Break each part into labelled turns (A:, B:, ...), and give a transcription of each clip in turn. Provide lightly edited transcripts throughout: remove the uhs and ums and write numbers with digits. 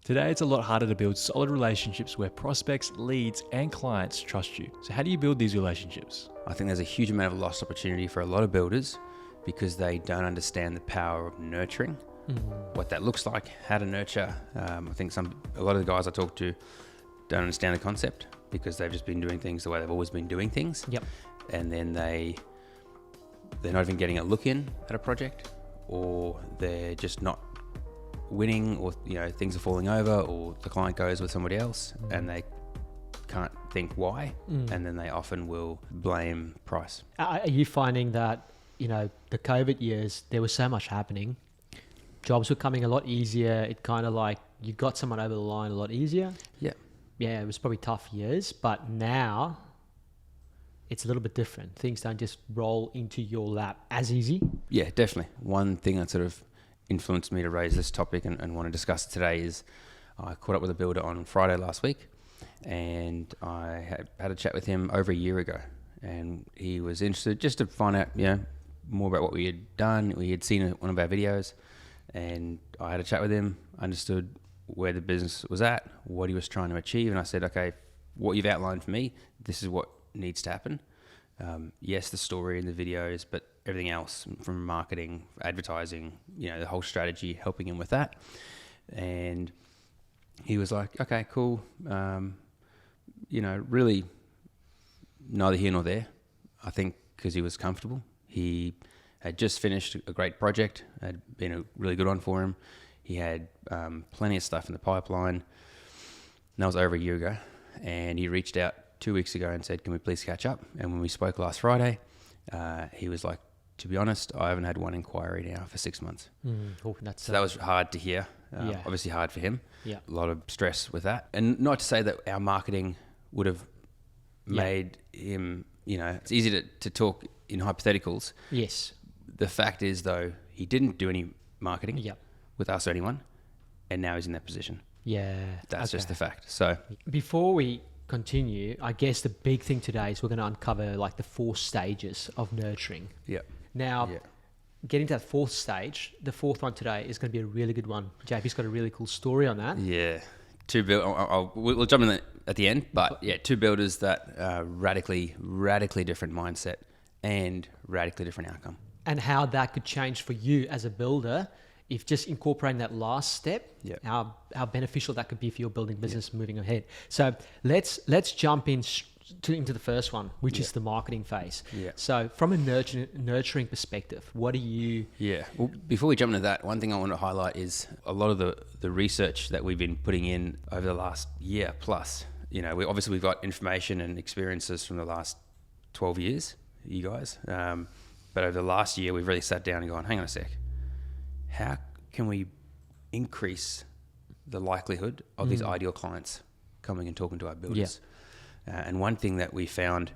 A: Today, it's a lot harder to build solid relationships where prospects, leads, and clients trust you. So how do you build these relationships?
B: I think there's a huge amount of lost opportunity for a lot of builders because they don't understand the power of nurturing, what that looks like, how to nurture. I think a lot of the guys I talk to don't understand the concept because they've just been doing things the way they've always been doing things.
A: Yep.
B: And then they're not even getting a look in at a project, or they're just not winning, or things are falling over, or the client goes with somebody else and they can't think why, and then they often will blame price.
C: Are you finding that the COVID years there was so much happening, jobs were coming a lot easier, it kind of like you got someone over the line a lot easier? Yeah, it was probably tough years, but now it's a little bit different. Things don't just roll into your lap as easy.
B: Yeah, definitely. One thing that sort of influenced me to raise this topic and want to discuss it today is I caught up with a builder on Friday last week, and I had a chat with him over a year ago, and he was interested just to find out more about what we had done. We had seen one of our videos, and I had a chat with him, understood where the business was at, what he was trying to achieve, and I said, okay, what you've outlined for me, this is what needs to happen. Yes, the story and the videos, but everything else from marketing, advertising, the whole strategy, helping him with that. And he was like, okay, cool. Really neither here nor there. I think because he was comfortable. He had just finished a great project, had been a really good one for him. He had plenty of stuff in the pipeline. And that was over a year ago. And he reached out 2 weeks ago and said, can we please catch up? And when we spoke last Friday, he was like, to be honest, I haven't had one inquiry now for 6 months. So that was hard to hear. Obviously hard for him.
C: Yeah.
B: A lot of stress with that. And not to say that our marketing would have made him, it's easy to talk in hypotheticals.
C: Yes.
B: The fact is, though, he didn't do any marketing with us or anyone, and now he's in that position.
C: Yeah.
B: That's just the fact. So
C: before we continue, I guess the big thing today is we're going to uncover like the 4 stages of nurturing.
B: Yeah.
C: Now, getting to that 4th stage, the 4th one today is going to be a really good one. JP's got a really cool story on that.
B: Yeah. We'll jump in at the end, but 2 builders that radically different mindset and radically different outcome. And
C: how that could change for you as a builder if just incorporating that last step, how beneficial that could be for your building business moving ahead. So let's jump into the first one, which is the marketing phase. Yeah. So from a nurturing perspective, what do you...
B: Yeah. Well, before we jump into that, one thing I want to highlight is a lot of the research that we've been putting in over the last year plus. We've got information and experiences from the last 12 years, you guys. But over the last year, we've really sat down and gone, hang on a sec. How can we increase the likelihood of these ideal clients coming and talking to our builders? Yeah. And one thing that we found,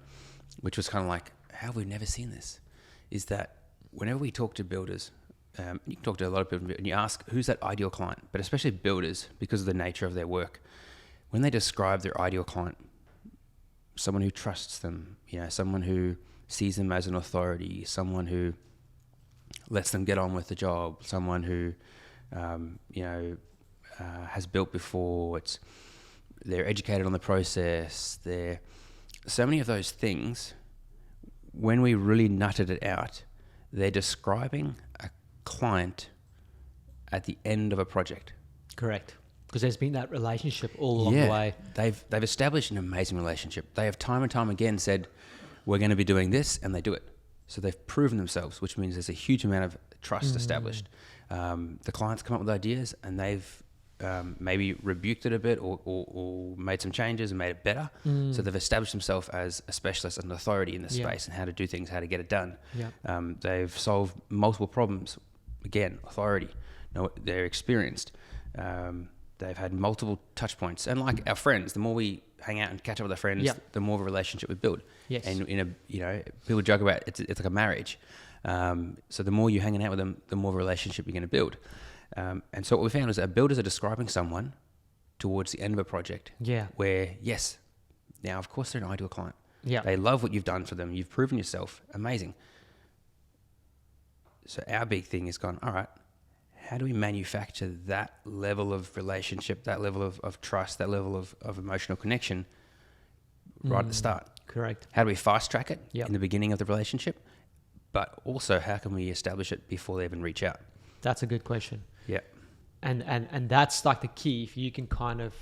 B: which was kind of like, how have we never seen this, is that whenever we talk to builders, you can talk to a lot of people and you ask, who's that ideal client? But especially builders, because of the nature of their work, when they describe their ideal client, someone who trusts them, someone who sees them as an authority, someone who lets them get on with the job, someone who, has built before, they're educated on the process, they're so many of those things. When we really nutted it out, they're describing a client at the end of a project.
C: Correct. Because there's been that relationship all along the way.
B: They've established an amazing relationship. They have time and time again said, we're going to be doing this, and they do it. So they've proven themselves, which means there's a huge amount of trust established. The clients come up with ideas, and they've maybe rebuked it a bit or made some changes and made it better. So they've established themselves as a specialist and an authority in the space and how to do things, how to get it done. They've solved multiple problems. Again, authority. They're experienced. They've had multiple touch points. And like our friends, the more we hang out and catch up with our friends, the more of a relationship we build. Yes. And people joke about it's like a marriage. So the more you're hanging out with them, the more of a relationship you're going to build. And so what we found is that builders are describing someone towards the end of a project. Yeah. Where, yes, now of course they're an ideal client. Yeah. They love what you've done for them. You've proven yourself. Amazing. So our big thing is gone, all right, how do we manufacture that level of relationship, that level of trust, that level of emotional connection right at the start?
C: Correct.
B: How do we fast track it
C: Yep.
B: in the beginning of the relationship? But also, how can we establish it before they even reach out?
C: That's a good question.
B: Yeah.
C: And that's like the key. If you can kind of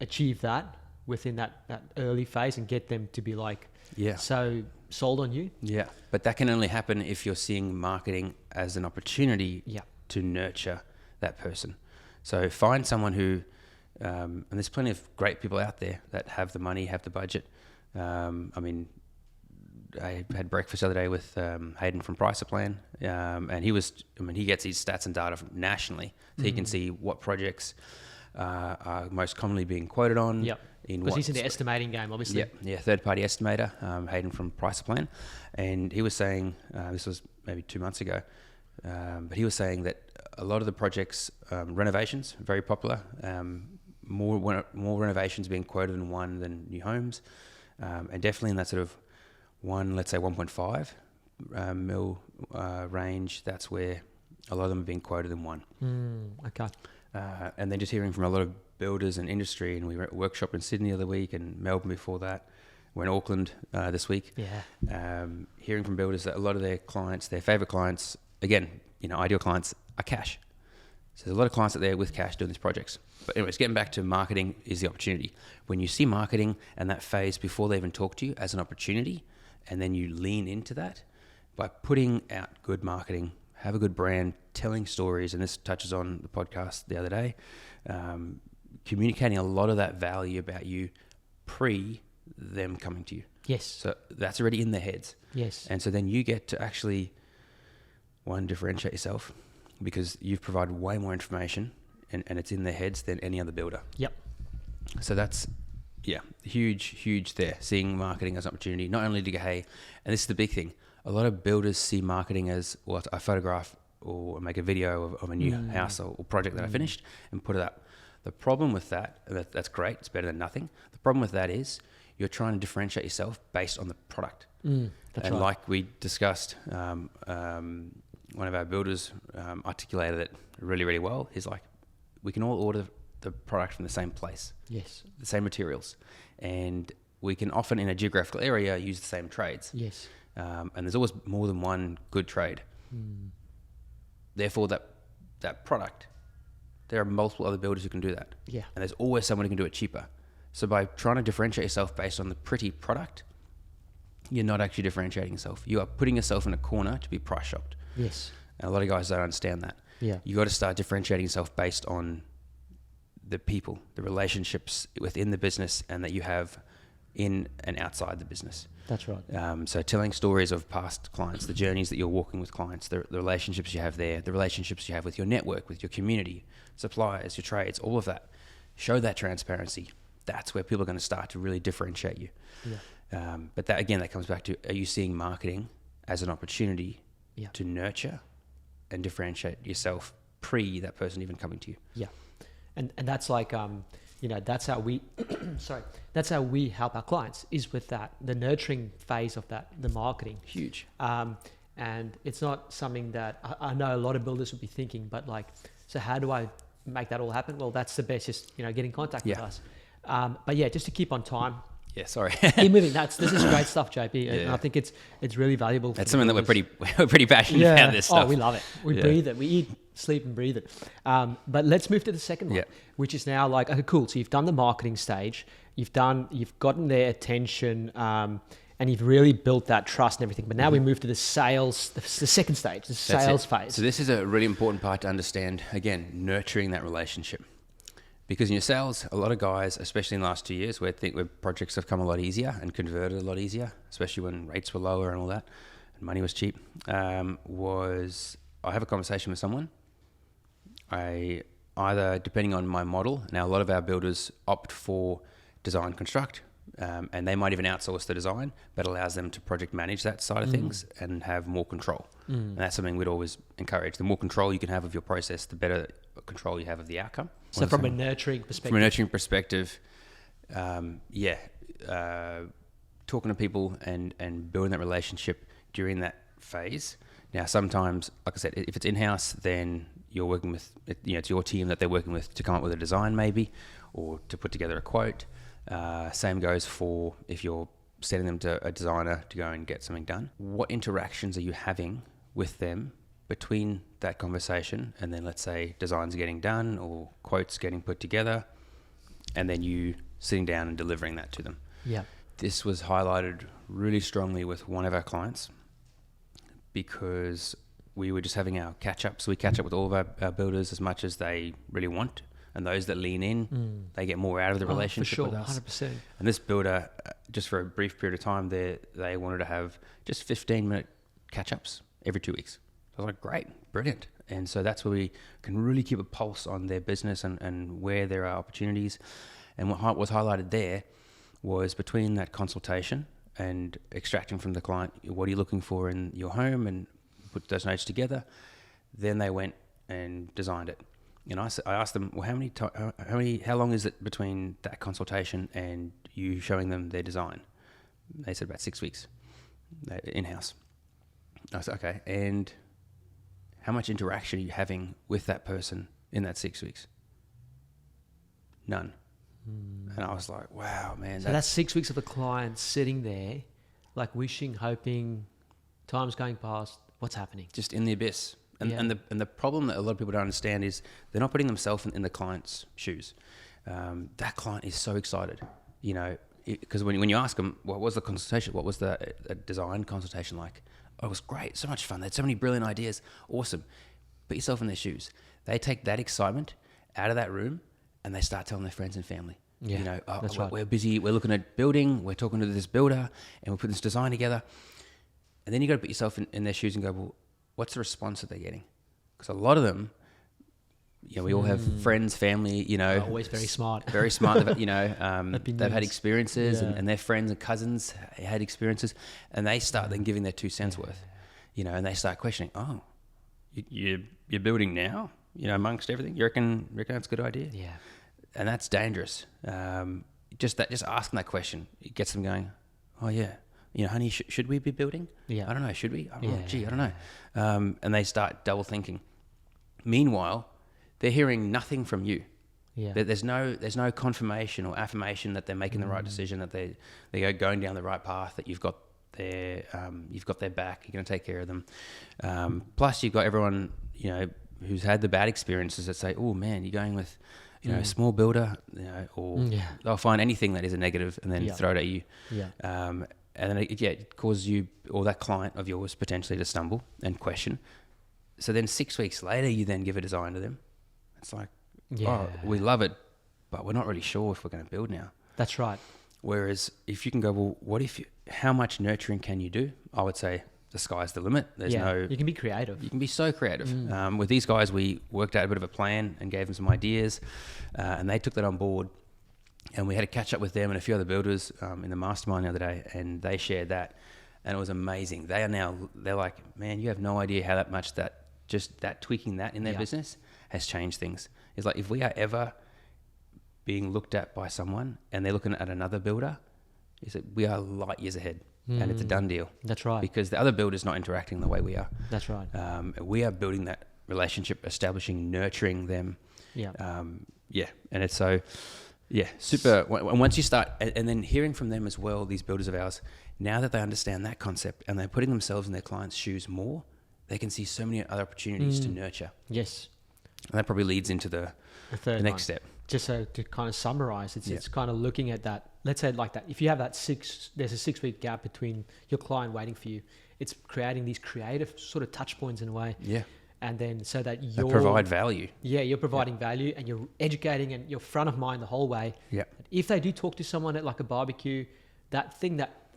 C: achieve that within that early phase and get them to be like, so sold on you.
B: Yeah. But that can only happen if you're seeing marketing as an opportunity to nurture that person. So find someone who, and there's plenty of great people out there that have the money, have the budget. I mean, I had breakfast the other day with Hayden from Priceplan, and he gets his stats and data from nationally, so he can see what projects are most commonly being quoted on.
C: Yep. Because he's in the estimating game, obviously.
B: Yeah, third-party estimator, Hayden from Priceplan, and he was saying, this was maybe 2 months ago, but he was saying that a lot of the projects, renovations, very popular, more renovations being quoted in one than new homes, and definitely in that sort of let's say 1.5 mil range, that's where a lot of them are being quoted in one.
C: Okay.
B: And then just hearing from a lot of builders and industry, and we were at a workshop in Sydney the other week and Melbourne before that. We're in Auckland this week.
C: Yeah.
B: Hearing from builders that a lot of their clients, their favourite clients, again, ideal clients are cash. So there's a lot of clients out there with cash doing these projects. But anyways, getting back to marketing is the opportunity. When you see marketing and that phase before they even talk to you as an opportunity, and then you lean into that by putting out good marketing, have a good brand, telling stories, and this touches on the podcast the other day, communicating a lot of that value about you pre them coming to you.
C: Yes.
B: So that's already in their heads.
C: Yes.
B: And so then you get to actually, one, differentiate yourself because you've provided way more information and it's in their heads than any other builder.
C: Yep.
B: So that's, huge there. Seeing marketing as an opportunity, not only to go, hey, and this is the big thing, a lot of builders see marketing as, well, I photograph or make a video of a new house or project that I finished and put it up. The problem with that's great, it's better than nothing. The problem with that is you're trying to differentiate yourself based on the product.
C: That's right.
B: Like we discussed, one of our builders articulated it really, really well. He's like, we can all order the product from the same place.
C: Yes.
B: The same materials. And we can often in a geographical area use the same trades.
C: Yes.
B: And there's always more than one good trade. Therefore, that product, there are multiple other builders who can do that.
C: Yeah.
B: And there's always someone who can do it cheaper. So by trying to differentiate yourself based on the pretty product, you're not actually differentiating yourself. You are putting yourself in a corner to be price shopped.
C: Yes.
B: And a lot of guys don't understand that.
C: Yeah.
B: You got to start differentiating yourself based on the people, the relationships within the business and that you have in and outside the business.
C: That's right.
B: So telling stories of past clients, the journeys that you're walking with clients, the relationships you have there, the relationships you have with your network, with your community, suppliers, your trades, all of that. Show that transparency. That's where people are going to start to really differentiate you.
C: Yeah.
B: But that, again, that comes back to, are you seeing marketing as an opportunity to nurture and differentiate yourself pre that person even coming to you?
C: Yeah. And that's like, that's how we, that's how we help our clients is with that, the nurturing phase of that, the marketing.
B: Huge.
C: And it's not something that I know a lot of builders would be thinking, but like, so how do I make that all happen? Well, that's the best, just, get in contact with us. But yeah, just to keep on time.
B: Yeah, sorry.
C: Keep moving. This is great stuff, JP. And I think it's really valuable.
B: That's something that we're pretty passionate about this stuff.
C: Oh, we love it. We breathe it. We eat, sleep and breathe it. But let's move to the second one, which is now like, okay, cool. So you've done the marketing stage, you've gotten their attention, and you've really built that trust and everything. But now we move to the sales, the second stage, the sales phase.
B: So this is a really important part to understand, again, nurturing that relationship. Because in your sales, a lot of guys, especially in the last 2 years, where projects have come a lot easier and converted a lot easier, especially when rates were lower and all that, and money was cheap, I have a conversation with someone. Either, depending on my model, now a lot of our builders opt for design construct, and they might even outsource the design, but allows them to project manage that side of things and have more control. And that's something we'd always encourage. The more control you can have of your process, the better control you have of the outcome.
C: So from a nurturing perspective.
B: From a nurturing perspective, talking to people and building that relationship during that phase. Now, sometimes, like I said, if it's in-house, then you're working with, it's your team that they're working with to come up with a design maybe, or to put together a quote. Same goes for if you're sending them to a designer to go and get something done. What interactions are you having with them between that conversation and then, let's say, designs getting done or quotes getting put together, and then you sitting down and delivering that to them?
C: Yeah.
B: This was highlighted really strongly with one of our clients because we were just having our catch-ups. We catch up with all of our builders as much as they really want, and those that lean in, they get more out of the relationship with us.
C: 100%.
B: And this builder, just for a brief period of time, they wanted to have just 15-minute catch-ups every 2 weeks. So I was like, great, brilliant. And so that's where we can really keep a pulse on their business and where there are opportunities. And what was highlighted there was between that consultation and extracting from the client, what are you looking for in your home, and put those notes together. Then they went and designed it. And I asked them, well, how long is it between that consultation and you showing them their design? They said about 6 weeks in-house. I said, okay, and how much interaction are you having with that person in that 6 weeks? None. And I was like, wow, man.
C: So that's 6 weeks of the client sitting there, like wishing, hoping, time's going past, what's happening?
B: Just in the abyss. And the problem that a lot of people don't understand is they're not putting themselves in the client's shoes. That client is so excited, because when you ask them, what was the consultation? What was the design consultation like? Oh, it was great. So much fun. They had so many brilliant ideas. Awesome. Put yourself in their shoes. They take that excitement out of that room and they start telling their friends and family.
C: Yeah, that's right.
B: We're busy. We're looking at building. We're talking to this builder and we're putting this design together. And then you got to put yourself in their shoes and go, well, what's the response that they're getting? Because a lot of them, we all have friends, family,
C: always very smart.
B: Very smart. They've had experiences and their friends and cousins had experiences, and they start then giving their 2 cents worth, and they start questioning, oh, you're building now, amongst everything. You reckon that's a good idea?
C: Yeah.
B: And that's dangerous. Just asking that question, it gets them going, oh yeah. Honey, should we be building?
C: Yeah.
B: I don't know. Should we? I don't know. And they start double thinking. Meanwhile, they're hearing nothing from you.
C: Yeah.
B: There's no confirmation or affirmation that they're making the right decision, that they're going down the right path, that you've got their back, you're going to take care of them. Plus, you've got everyone who's had the bad experiences that say, "Oh man, you're going with." A small builder, or they'll find anything that is a negative and then throw it at you. Yeah. And then it causes you or that client of yours potentially to stumble and question. So then 6 weeks later, you then give a design to them. It's like, oh, we love it, but we're not really sure if we're going to build now.
C: That's right.
B: Whereas if you can go, well, how much nurturing can you do? I would say the sky's the limit.
C: You can be creative.
B: You can be so creative. With these guys, we worked out a bit of a plan and gave them some ideas, and they took that on board. And we had a catch up with them and a few other builders in the mastermind the other day, and they shared that, and it was amazing. They're like, man, you have no idea how much that tweaking that in their business has changed things. It's like, if we are ever being looked at by someone and they're looking at another builder, is that we are light years ahead, and it's a done deal. That's right. Because the other builder's not interacting the way we are. That's right. We are building that relationship, establishing, nurturing them. Yeah. And it's so. Yeah, super. And once you start, and then hearing from them as well, these builders of ours, now that they understand that concept and they're putting themselves in their clients' shoes more, they can see so many other opportunities to nurture. Yes. And that probably leads into the next step. Just so to kind of summarize, it's kind of looking at that. Let's say it like that. If you have there's a 6 week gap between your client waiting for you, it's creating these creative sort of touch points in a way. Yeah. And then so that you provide value. Yeah, you're providing value and you're educating and you're front of mind the whole way. Yeah. If they do talk to someone at like a barbecue, that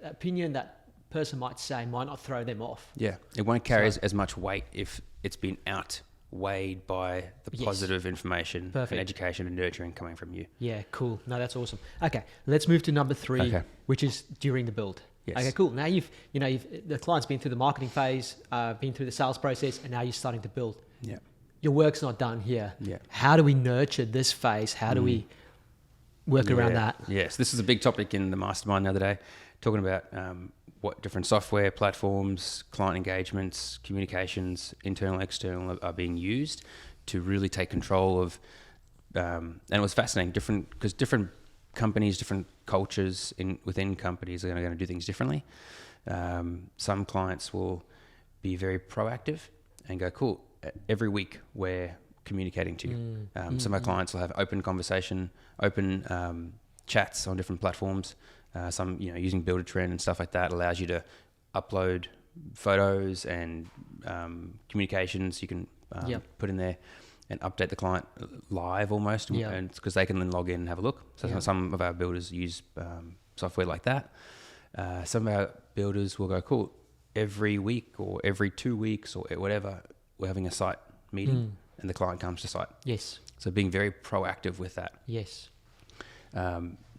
B: opinion that person might say might not throw them off. Yeah. It won't carry as much weight if it's been outweighed by the positive information and education and nurturing coming from you. Yeah, cool. No, that's awesome. Okay, let's move to number 3, which is during the build. Yes. Okay, cool. Now the client's been through the marketing phase, been through the sales process, and now you're starting to build. Yeah. Your work's not done here. Yeah. How do we nurture this phase? How do we work around that? Yes, this is a big topic in the mastermind the other day, talking about what different software platforms, client engagements, communications, internal, external, are being used to really take control of, and it was fascinating, because different companies, different cultures within companies are going to do things differently. Some clients will be very proactive and go, cool, every week we're communicating to you. Some of our clients will have open conversation, open chats on different platforms. Some, using Buildertrend and stuff like that allows you to upload photos and communications you can put in there and update the client live almost, and because they can then log in and have a look. So some of our builders use software like that. Some of our builders will go, cool, every week or every 2 weeks or whatever, we're having a site meeting and the client comes to site.
C: Yes.
B: So being very proactive with that.
C: Yes.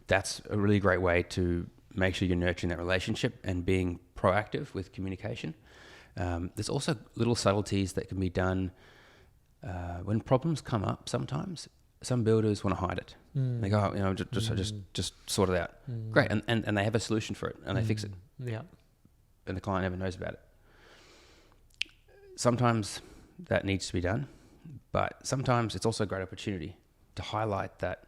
B: That's a really great way to make sure you're nurturing that relationship and being proactive with communication. There's also little subtleties that can be done when problems come up. Sometimes some builders want to hide it. They go, just sort it out. Great, and they have a solution for it, and they fix it.
C: Yeah,
B: and the client never knows about it. Sometimes that needs to be done, but sometimes it's also a great opportunity to highlight that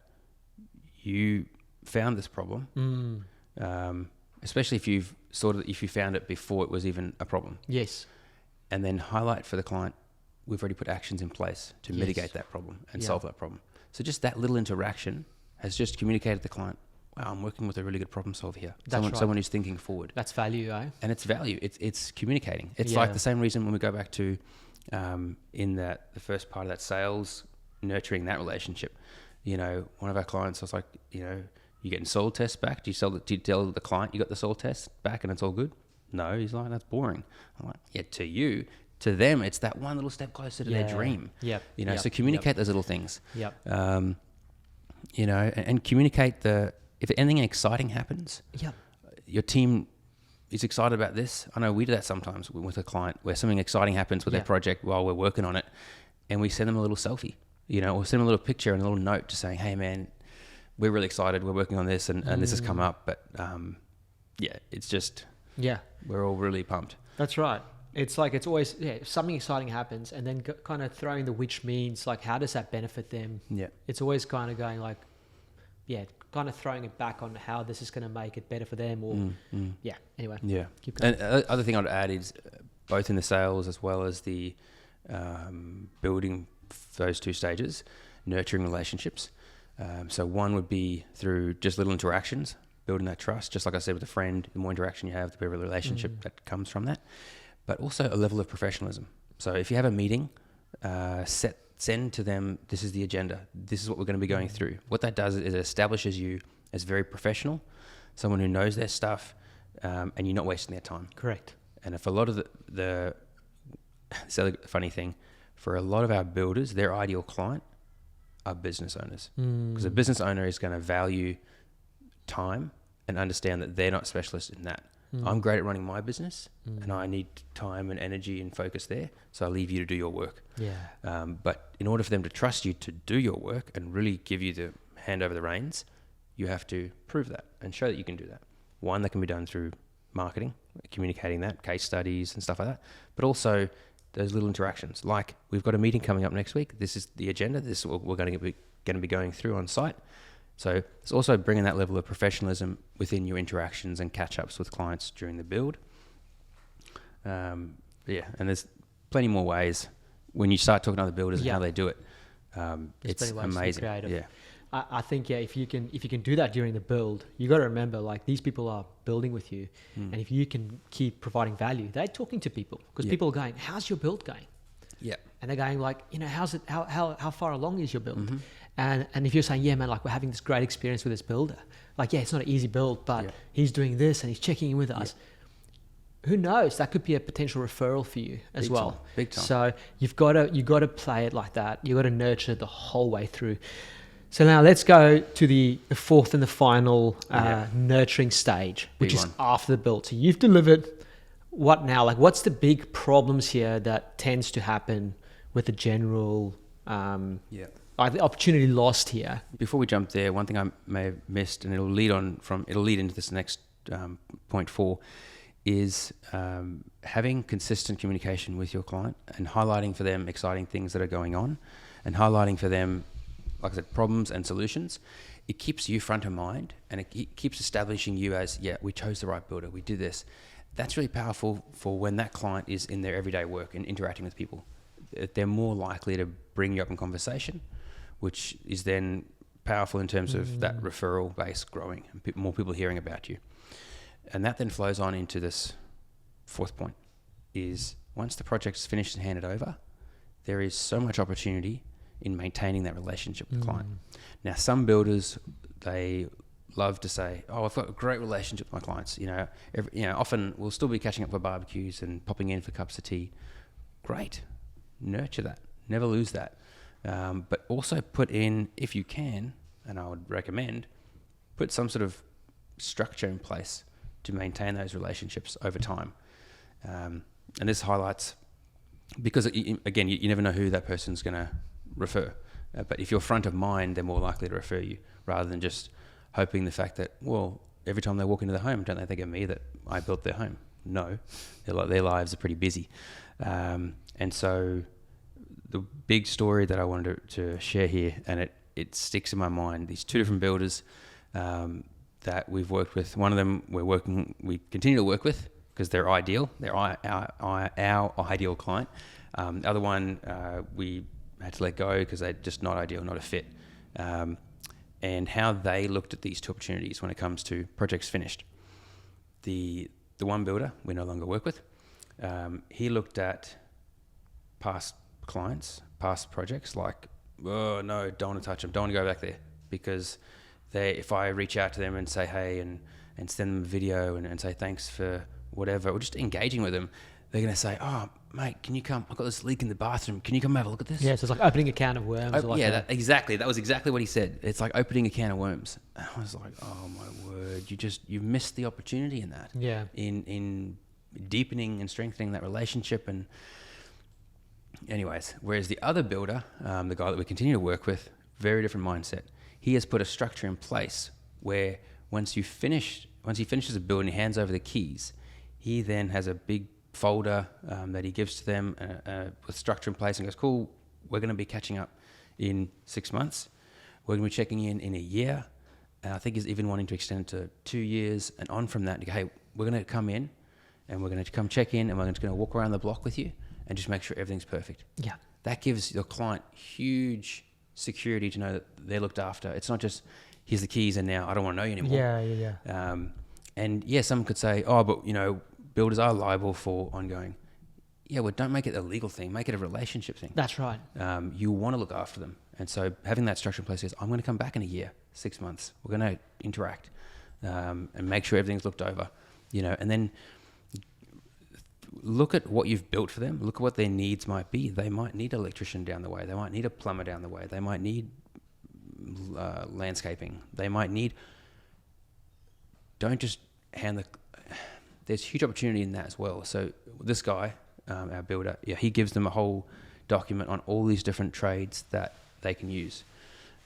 B: you found this problem, especially if you found it before it was even a problem.
C: Yes.
B: And then highlight for the client, we've already put actions in place to mitigate that problem and solve that problem. So just that little interaction has just communicated to the client, wow, I'm working with a really good problem solver here. Someone who's thinking forward.
C: That's value, eh?
B: And it's value. It's communicating. It's like the same reason when we go back to in the first part of that sales, nurturing that relationship. One of our clients was like, you're getting soil tests back. Do you tell the client you got the soil test back and it's all good? No. He's like, that's boring. I'm like, yeah, to you. To them, it's that one little step closer to their dream. So communicate those little things. And communicate if anything exciting happens. Your team is excited about this. I know we do that sometimes with a client where something exciting happens with their project while we're working on it, and we send them a little selfie, or send them a little picture and a little note just saying, hey man, we're really excited. We're working on this and this has come up, but it's just, we're all really pumped.
C: That's right. It's like, it's always, something exciting happens and then kind of throwing the which means, like, how does that benefit them? Yeah. It's always kind of going like, kind of throwing it back on how this is going to make it better for them or, anyway. Yeah. Keep going.
B: And other thing I'd add is both in the sales as well as the building those two stages, nurturing relationships. So one would be through just little interactions, building that trust. Just like I said with a friend, the more interaction you have, the better relationship that comes from that. But also a level of professionalism. So if you have a meeting, send to them, this is the agenda. This is what we're going to be going through. What that does is it establishes you as very professional, someone who knows their stuff, and you're not wasting their time.
C: Correct.
B: And if a lot of this other funny thing, for a lot of our builders, their ideal client are business owners. Because a business owner is going to value time and understand that they're not specialists in that. I'm great at running my business and I need time and energy and focus there. So I leave you to do your work. But in order for them to trust you to do your work and really give you the hand over the reins, you have to prove that and show that you can do that. One, that can be done through marketing, communicating that, case studies and stuff like that. But also those little interactions, like we've got a meeting coming up next week. This is the agenda. This is what we're going to be going through on site. So it's also bringing that level of professionalism within your interactions and catch-ups with clients during the build. And there's plenty more ways when you start talking to other builders and how they do it. It's amazing. Yeah.
C: I think if you can do that during the build, you got to remember, like, these people are building with you, and if you can keep providing value, they're talking to people because people are going, "How's your build going?" Yeah, and they're going like, "How's it? How far along is your build?" And if you're saying, "Yeah, man, like we're having this great experience with this builder, like it's not an easy build, but he's doing this and he's checking in with us." Who knows? That could be a potential referral for you as well.
B: Big time.
C: So you've got to play it like that. You've got to nurture it the whole way through. So now let's go to the fourth and the final nurturing stage, which is after the build. So you've delivered. What now? Like, what's the big problems here that tends to happen with the general like the opportunity lost here?
B: Before we jump there, one thing I may have missed, and it'll lead into this next point 4, is having consistent communication with your client and highlighting for them exciting things that are going on. and highlighting for them, like I said, problems and solutions, it keeps you front of mind, and it keeps establishing you as, yeah, we chose the right builder, we did this. That's really powerful for when that client is in their everyday work and interacting with people. They're more likely to bring you up in conversation, which is then powerful in terms of that referral base growing and more people hearing about you. And that then flows on into this fourth point, is once the project's finished and handed over, there is so much opportunity in maintaining that relationship with the client. Now, some builders, they love to say, "Oh, I've got a great relationship with my clients." Often we'll still be catching up for barbecues and popping in for cups of tea. Great, nurture that. Never lose that. But also put in, if you can, and I would recommend, put some sort of structure in place to maintain those relationships over time. And this highlights, because again, you never know who that person's going to refer. But if you're front of mind, they're more likely to refer you, rather than just hoping the fact that, well, every time they walk into the home, don't they think of me that I built their home? No, their lives are pretty busy. And so the big story that I wanted to share here, and it sticks in my mind, these two different builders that we've worked with. One of them we continue to work with because they're ideal. They're our ideal client. The other one, we had to let go because they're just not ideal, not a fit. And how they looked at these two opportunities when it comes to projects finished. The one builder we no longer work with, he looked at past clients, past projects, like, oh no, don't want to touch them, don't want to go back there, because if I reach out to them and say hey and send them a video and say thanks for whatever, or just engaging with them, they're going to say, "Oh mate, can you come, I've got this leak in the bathroom, can you come have a look at this?"
C: Yeah, so it's like opening a can of worms.
B: Exactly. That was exactly what he said. It's like opening a can of worms. And I was like, oh my word, you missed the opportunity in that.
C: Yeah.
B: In deepening and strengthening that relationship. And anyways, whereas the other builder, the guy that we continue to work with, very different mindset. He has put a structure in place where once he finishes a build and he hands over the keys, he then has a big folder that he gives to them with structure in place and goes, cool, we're going to be catching up in 6 months. We're going to be checking in a year. And I think he's even wanting to extend it to 2 years and on from that. Hey, we're going to come in and we're going to come check in and we're just going to walk around the block with you and just make sure everything's perfect.
C: Yeah.
B: That gives your client huge security to know that they're looked after. It's not just, here's the keys and now I don't want to know you anymore.
C: Yeah.
B: And yeah, some could say, oh, but builders are liable for ongoing. Yeah, well, don't make it a legal thing. Make it a relationship thing.
C: That's right.
B: You want to look after them. And so having that structure in place is, I'm going to come back in a year, 6 months. We're going to interact and make sure everything's looked over, and then look at what you've built for them. Look at what their needs might be. They might need an electrician down the way. They might need a plumber down the way. They might need landscaping. They might need... Don't just hand the... There's huge opportunity in that as well. So this guy, our builder, he gives them a whole document on all these different trades that they can use,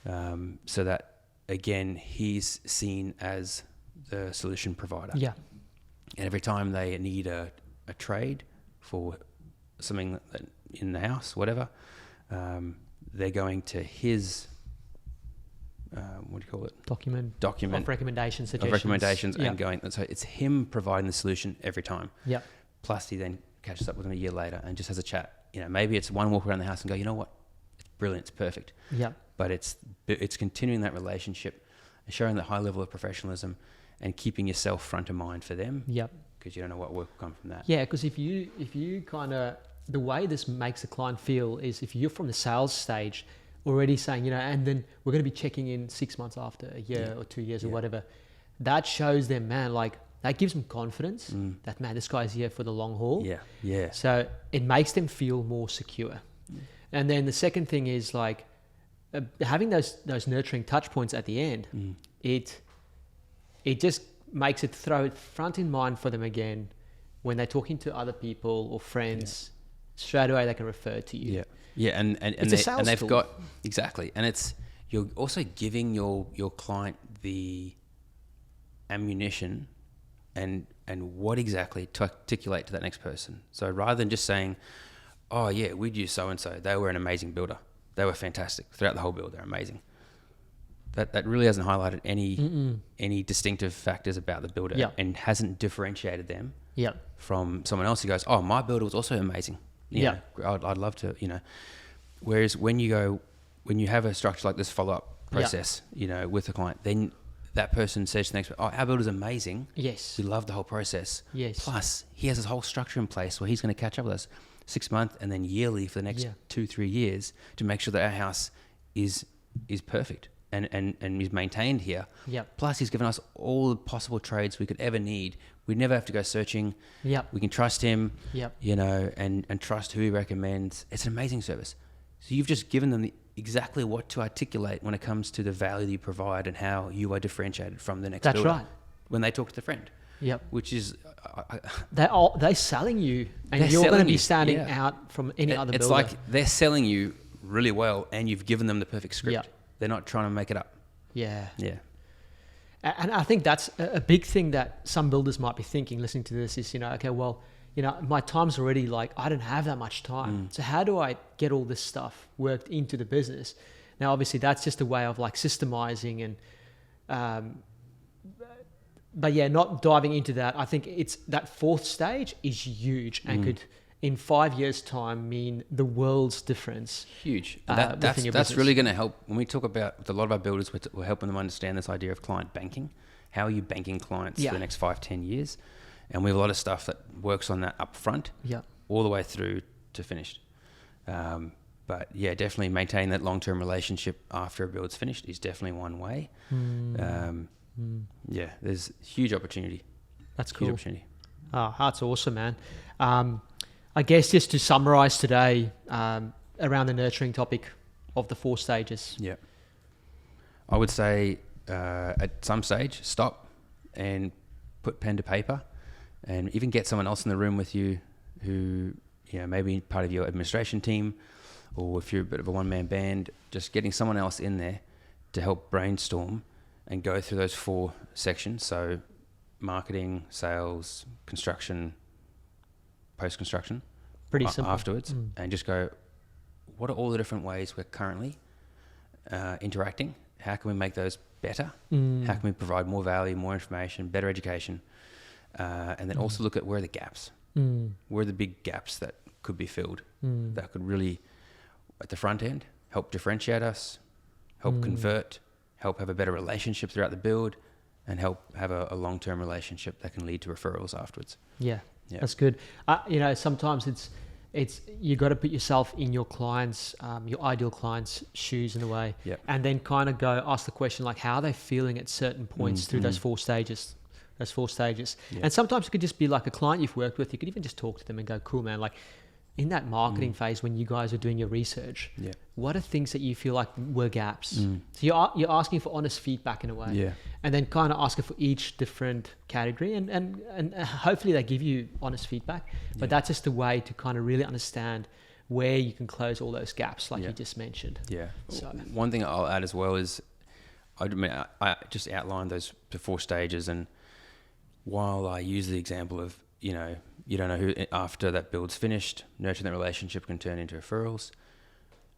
B: so that, again, he's seen as the solution provider.
C: Yeah.
B: And every time they need a trade for something in the house, whatever, they're going to his... what do you call it? Document
C: of recommendations, suggestions.
B: And going. So it's him providing the solution every time.
C: Yeah.
B: Plus he then catches up with them a year later and just has a chat. Maybe it's one walk around the house and go, you know what? It's brilliant. It's perfect.
C: Yeah.
B: But it's continuing that relationship, showing that high level of professionalism, and keeping yourself front of mind for them.
C: Yep.
B: Because you don't know what work will come from that.
C: Yeah. Because if you kind of, the way this makes the client feel is, if you're from the sales stage, already saying, and then we're going to be checking in 6 months after, a year or 2 years or whatever, that shows them, man, like, that gives them confidence that, man, this guy's here for the long haul.
B: Yeah.
C: So it makes them feel more secure. And then the second thing is, like, having those nurturing touch points at the end, it just makes it, throw it front in mind for them again when they're talking to other people or friends. Straight away they can refer to you.
B: Yeah, and they've got, exactly, and you're also giving your client the ammunition and what exactly to articulate to that next person. So rather than just saying, oh yeah, we'd use so and so, they were an amazing builder. They were fantastic throughout the whole build. They're amazing. That really hasn't highlighted any distinctive factors about the builder and hasn't differentiated them from someone else who goes, oh, my builder was also amazing. I'd love to, Whereas when you have a structure like this follow-up process, with the client, then that person says to the next person, oh, our builder's amazing.
C: Yes.
B: We love the whole process.
C: Yes.
B: Plus, he has this whole structure in place where he's going to catch up with us 6 months and then yearly for the next 2-3 years to make sure that our house is perfect and is maintained here.
C: Yep.
B: Plus, he's given us all the possible trades we could ever need. We never have to go searching.
C: Yep.
B: We can trust him,
C: Yep.
B: And trust who he recommends. It's an amazing service. So you've just given them exactly what to articulate when it comes to the value that you provide and how you are differentiated from the next builder.
C: That's right.
B: When they talk to the friend.
C: Yep.
B: Which is...
C: they're selling you, and you're going to be standing out from any other builder.
B: It's like they're selling you really well, and you've given them the perfect script.
C: Yep.
B: They're not trying to make it up.
C: Yeah.
B: Yeah.
C: And I think that's a big thing that some builders might be thinking, listening to this, is, okay, well, my time's already like, I don't have that much time. So how do I get all this stuff worked into the business? Now, obviously, that's just a way of like systemizing and, but yeah, not diving into that. I think it's that fourth stage is huge and could, in 5 years' time, mean the world's difference.
B: Huge. That's really going to help. When we talk about with a lot of our builders, we're helping them understand this idea of client banking. How are you banking clients for the next 5-10 years? And we have a lot of stuff that works on that up front, all the way through to finished. But yeah, definitely maintaining that long-term relationship after a build's finished is definitely one way. Yeah, there's huge opportunity.
C: That's cool.
B: Huge opportunity.
C: Oh, that's awesome, man. I guess just to summarize today around the nurturing topic of the 4 stages.
B: Yeah. I would say at some stage, stop and put pen to paper and even get someone else in the room with you who, maybe part of your administration team, or if you're a bit of a one-man band, just getting someone else in there to help brainstorm and go through those 4 sections. So marketing, sales, construction, post-construction.
C: Pretty simple.
B: Afterwards, and just go, what are all the different ways we're currently interacting? How can we make those better? How can we provide more value, more information, better education? And then also look at where are the gaps? Where are the big gaps that could be filled that could really, at the front end, help differentiate us, help convert, help have a better relationship throughout the build, and help have a long-term relationship that can lead to referrals afterwards.
C: Yeah. That's good. Sometimes it's you got to put yourself in your clients, your ideal clients' shoes in a way, and then kind of go ask the question like, how are they feeling at certain points through those 4 stages? And sometimes it could just be like a client you've worked with. You could even just talk to them and go, cool, man, like in that marketing phase when you guys are doing your research, what are things that you feel like were gaps? So you're asking for honest feedback in a way, and then kind of asking for each different category, and hopefully they give you honest feedback. But that's just a way to kind of really understand where you can close all those gaps, like you just mentioned.
B: Yeah. So one thing I'll add as well is, I just outlined the 4 stages, and while I use the example of, you don't know who, after that build's finished, nurturing that relationship can turn into referrals.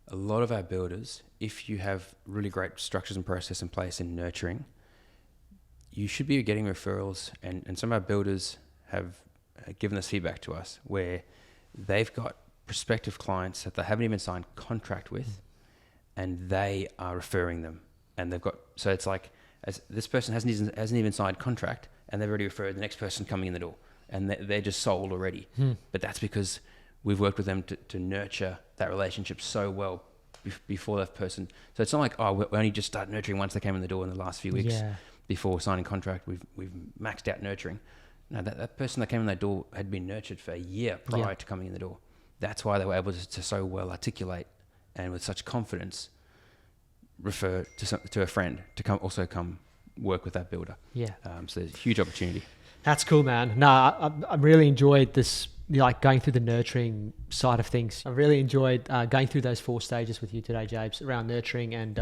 B: A lot of our builders, if you have really great structures and process in place in nurturing, you should be getting referrals. And some of our builders have given this feedback to us where they've got prospective clients that they haven't even signed contract with, and they are referring them. And they've got, so it's like, as this person hasn't even signed contract, and they've already referred the next person coming in the door, and they're just sold already. But that's because we've worked with them to nurture that relationship so well before that person. So it's not like, we only just started nurturing once they came in the door in the last few weeks before signing contract. We've maxed out nurturing. No, that person that came in that door had been nurtured for a year prior to coming in the door. That's why they were able to so well articulate and with such confidence refer to a friend to come work with that builder. So there's a huge opportunity.
C: That's cool, man. No, I really enjoyed this, like going through the nurturing side of things. I really enjoyed going through those 4 stages with you today, Jabes, around nurturing. And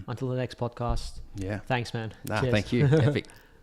C: until the next podcast.
B: Yeah.
C: Thanks, man.
B: Thank you. Epic.